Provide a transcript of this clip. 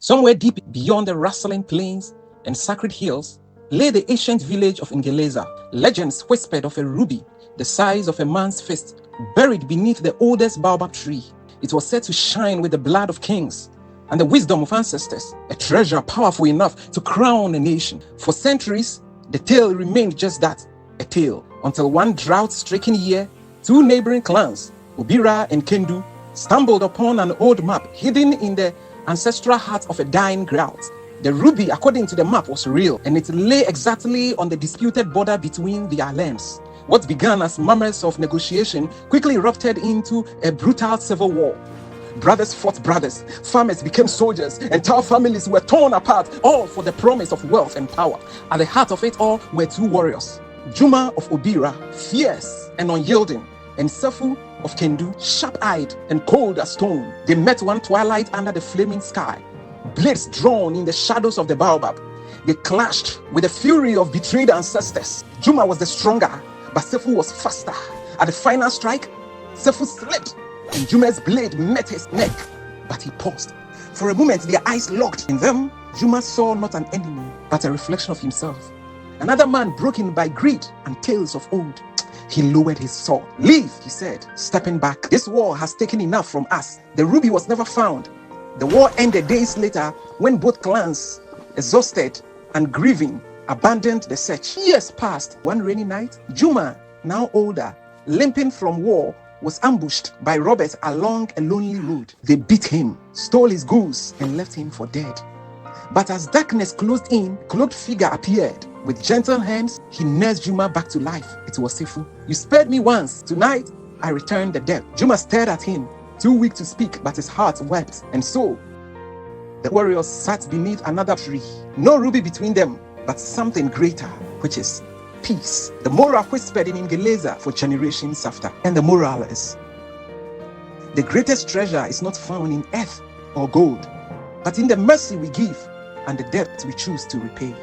Somewhere deep beyond the rustling plains and sacred hills lay the ancient village of Ngeleza. Legends whispered of a ruby the size of a man's fist buried beneath the oldest baobab tree. It was said to shine with the blood of kings and the wisdom of ancestors, a treasure powerful enough to crown a nation. For centuries, the tale remained just that, a tale, until one drought-stricken year, two neighboring clans, Obira and Kendu, stumbled upon an old map hidden in the ancestral heart of a dying ground. The ruby, according to the map, was real, and it lay exactly on the disputed border between their lands. What began as murmurs of negotiation quickly erupted into a brutal civil war. Brothers fought brothers, farmers became soldiers, entire families were torn apart, all for the promise of wealth and power. At the heart of it all were two warriors, Juma of Obira, fierce and unyielding, and Sefu of Kendu, sharp-eyed and cold as stone. They met one twilight under the flaming sky, blades drawn in the shadows of the baobab. They clashed with the fury of betrayed ancestors. Juma was the stronger, but Sefu was faster. At the final strike, Sefu slipped, and Juma's blade met his neck, but he paused. For a moment, their eyes locked. In them, Juma saw not an enemy, but a reflection of himself. Another man broken by greed and tales of old. He lowered his sword. "Leave," he said, stepping back. "This war has taken enough from us." The ruby was never found. The war ended days later when both clans, exhausted and grieving, abandoned the search. Years passed. One rainy night, Juma, now older, limping from war, was ambushed by robbers along a lonely road. They beat him, stole his goods, and left him for dead. But as darkness closed in, a cloaked figure appeared. With gentle hands, he nursed Juma back to life. It was Sefu. "You spared me once. Tonight, I return the debt." Juma stared at him, too weak to speak, but his heart wept. And so, the warriors sat beneath another tree. No ruby between them, but something greater, which is peace. The moral whispered in Ngeleza for generations after. And the moral is, the greatest treasure is not found in earth or gold, but in the mercy we give and the debt we choose to repay.